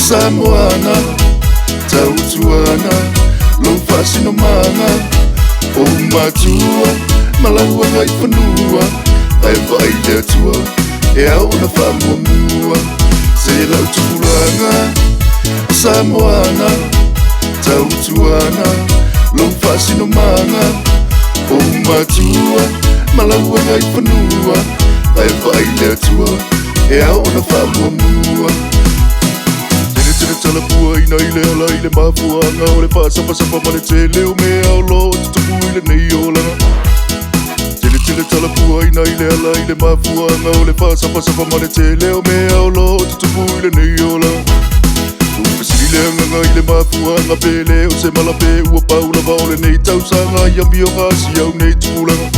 Samoana, Tautuana, Lofasino Mana, O Matua, Malawa Panua, I vai there to na Famua, Sela Tulanga, Samoana, Tautuana, Lofasino Mana, O Matua, Malawa Panua, I vai there to na Famua. Talapua ina ile ala ile mafuanga ole pasa mane tele o me ao lo tupu ile nei ola tele talapua ina ile ala ile mafuanga ole pasa mane tele o me ao lo tupu ile nei ola Upesile nga ile mafuanga pele o se malape ua paula vaole nei tausanga yambi o ngasi au nei tulanga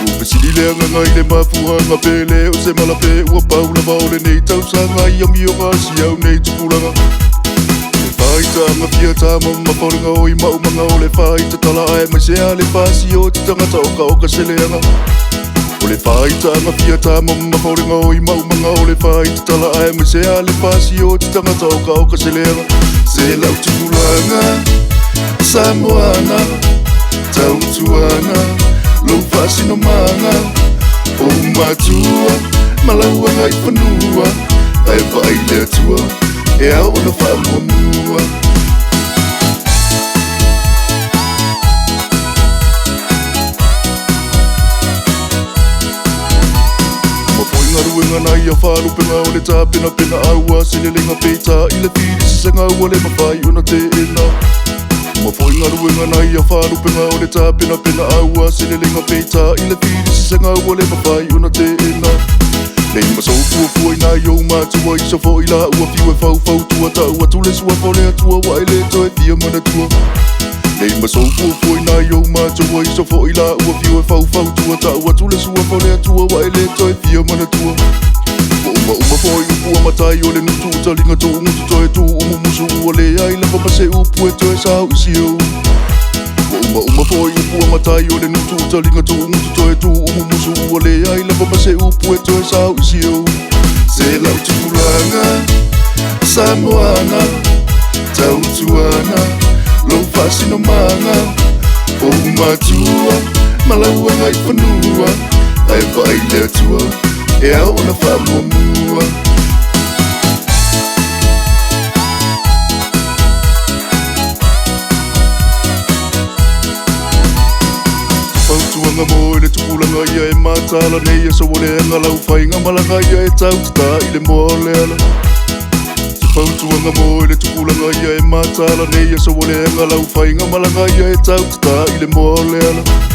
Upesile nga ile mafuanga pele o se malape ua paula vaole nei tausanga yambi o ngasi au nei tulanga Faita fia tama maporinga o I mau manga o le faita tala ai mai se ale pasi o te tangata o ka seleanga O le faita fia tama maporinga o I mau manga o le faita tala ai mai se ale pasi o te tangata o ka seleanga Se lau tukulanga Samoana Tautuana Lofasino Mana O Matua Malaua ngai Panua Ai vai le tua na Famua Mapoinga nai a whalu penga o le tā pena aua Selelenga peta I le whiri sisenga ua le mawhai ona te ena Mapoinga nai a whalu penga o le tā pena aua Selelenga peta I le whiri sisenga ua le mawhai ona te ena Nei masau fua ina yo matua I sofo I la ua fiu e fau tua ta ua tule sua fole atua wa ele to e fia mana tua Nei masau fua ina yo matua I sofo I la ua fiu e fau tua ta ua tule sua fole atua wa ele to e fia mana tua Uma foi upua matai o le nutu talinga to umutu to e tu umusu ua le ai lapa mase upu e to e sao isio Uma foi upua matai o le nutu talinga to umutu to e tu umusu ua le ai lapa mase upu e to e sao isio Se lau tukulanga Samoana Tautuana Lofasino Mana O Matua Malaua ngai Panua Ai vai le tua na Famua Pautuanga mo le tukulanga ia e matala nei e so wole nga lau whainga malanga ia e tautata I le moale ala Pautuanga mo le tukulanga ia e matala nei e so wole nga lau whainga malanga ia e tautata I le moale ala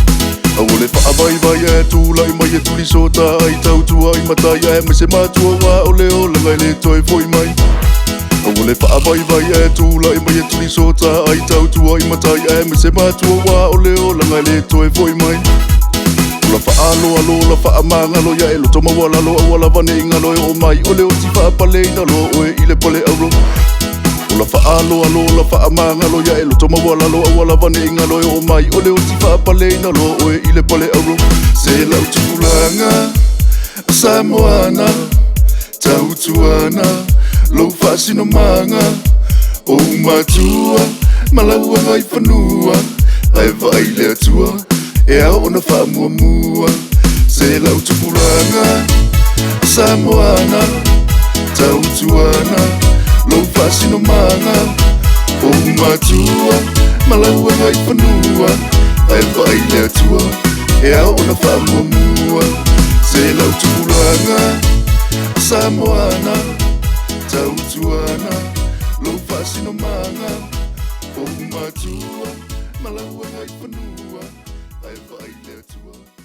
Awole whaavai e tūla I mai e tuli sota ai tautua I matai e me se matua wa o le ola ngai le toi foi mai Awole whaavai e tūla I mai e tuli sota ai tautua I matai e me se matua wa o le ola ngai le toi foi mai Ula whaalo la whaamangalo ia e lo toma wala lo awala vane ingalo e o mai o le o ti whaapale ina lo o e I le pale auro Ula whaalo la whaamangalo ia e lo toma wala lo awala vane ingalo e o mai o le o ti whaapale ina lo o e I le pale auro Se lau tukulanga Samoana Tautuana Lofasino Mana O Matua Malaua ngai Panua Ai vai le tua na Famua Se lau tukulanga Samoana Tautuana Lofasino Mana O Matua Malaua ngai Panua Ai vai le tua na Famua Se lau tukulanga Samoana Tautuana Lofasino Mana O Matua Malaua ngai Panua Ai vai le tua